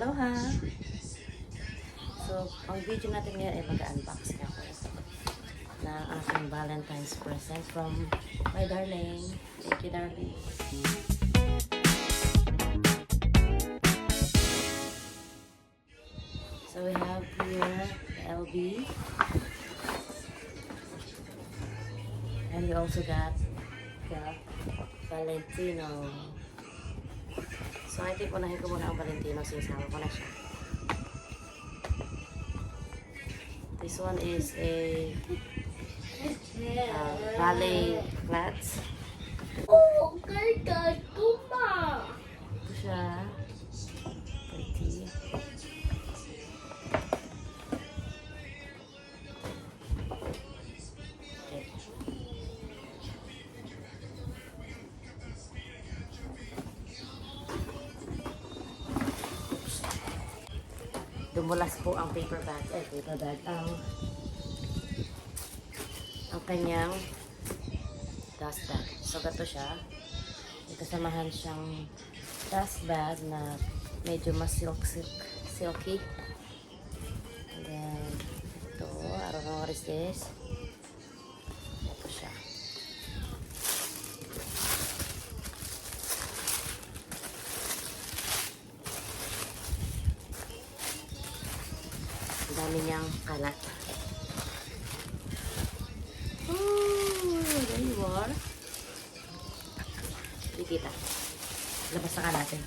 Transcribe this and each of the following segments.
Aloha! So, ang video natin ngayon ay mag-unbox na ako ng aking Valentine's present from my darling. Thank you, darling. So, we have here the LB. And we also got the Valentino. So, I think unahin ko muna ang Valentino since hawak ko na siya. This one is a ballet flats. Oh, ganda tuma. Ito siya. Pretty. Okay. Dumulas po ang paper bag. Ang kanyang dust bag. So, gato siya. May kasamahan siyang dust bag na medyo mas silky. And then, ito, I don't know what is this. Ito siya. Ang dami niyang kalat. Oh, there you are. Hindi kita. Labas na ka natin.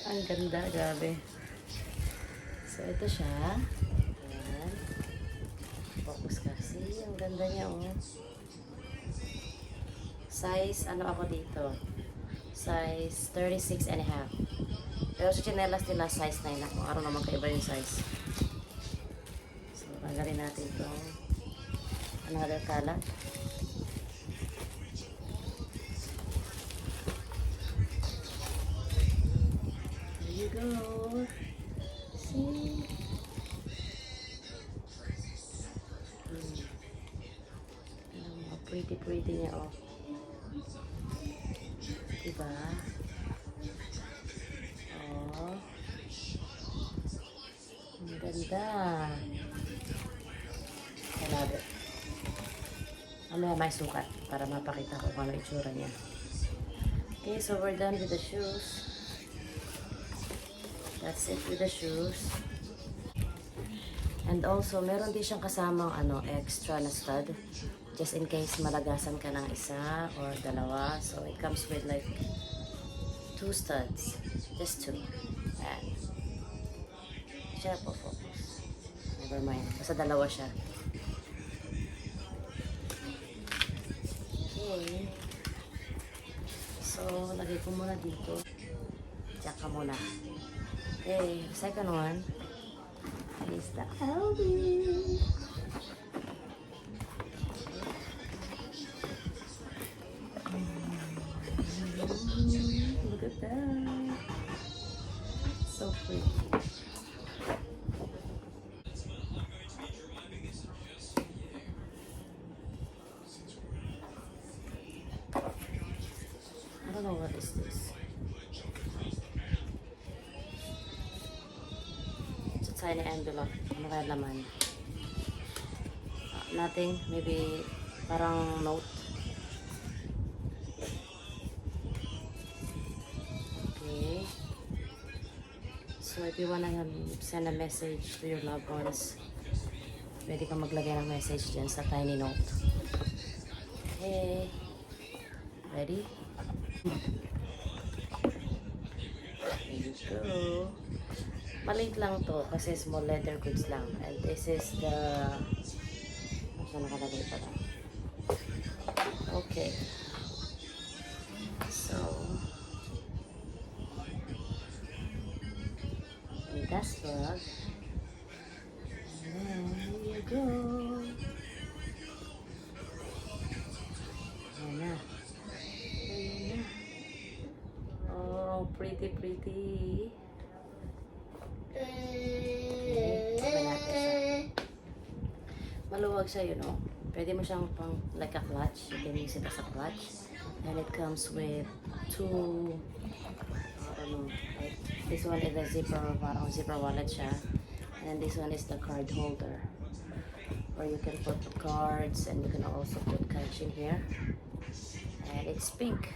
Ang ganda, grabe. So, ito siya. Ayan. Focus kasi. Ang ganda niya, oh. Size, ano ako dito? Size 36 and a half. Pero sa chinelas nila, size 9 ako. Araw naman kaiba yung size. So, tanggalin natin itong another kalat. There you go. See? Pretty niya, oh. Diba? Oh. Ang ganda. Salabi. Mamaya may sukat para mapakita ko kung ano itsura niya. Okay, so we're done with the shoes. That's it with the shoes. And also, meron din siyang kasamang extra na stud. Just in case malagasan ka ng isa or dalawa. So, it comes with like 2 studs. Just 2. Ayan. Siya po focus. Never mind. Basta dalawa siya. Okay. So, lagay ko muna dito. Tsaka muna. Okay. Second one is the Alvin. Look at that. So pretty. I don't know what is this. It's a tiny envelope. Ano kaya laman? Nothing. Maybe parang note. So, if you wanna send a message to your loved ones, pwede kang maglagay ng message dyan sa tiny note. Okay. Ready? There you go. Maliit lang to kasi small leather goods lang. And this is the... Saan nakalagay pala? Okay. So... dust bag. And there you go. Ayan na. Ayan na. Oh, pretty. Okay, open natin siya. Maluwag siya, you know. Pwede mo siyang pang like a clutch. You can use it as a clutch. And it comes with two this one is the zipper, parang zipper wallet siya. And this one is the card holder, where you can put cards and you can also put cash in here. And it's pink.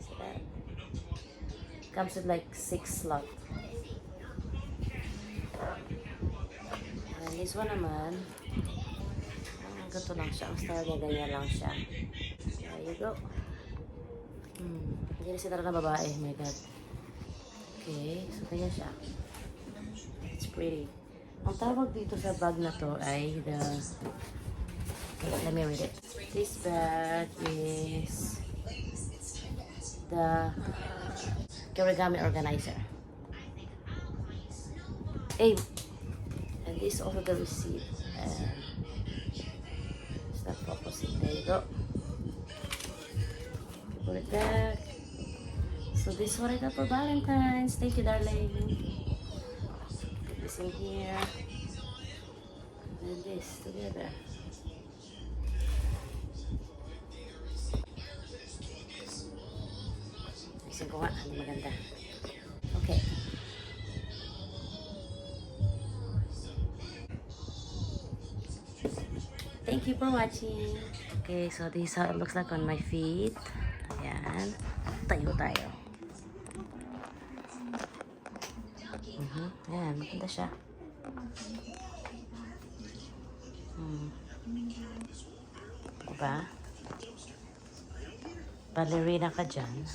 See that? Comes with like 6 slots. And this one naman, ganito lang siya. Ang style niya, ganyan lang siya. There you go. Hindi na siya talaga babae. Oh my God. Okay, so ganyan siya. It's pretty. Ang tawag dito sa bag na to ay the... Okay, let me read it. This bag is the origami organizer. Hey, and this is also the receipt. And it's not focusing. There you go. Put it back. So this is what I got for Valentine's. Thank you, darling. Put this in here. And this together. Ayusin ko nga, hindi maganda. Okay. Thank you for watching. Okay, so this is how it looks like on my feet. Ayan. Tayo tayo. Ayan, maganda siya. Diba? Ballerina ka dyan.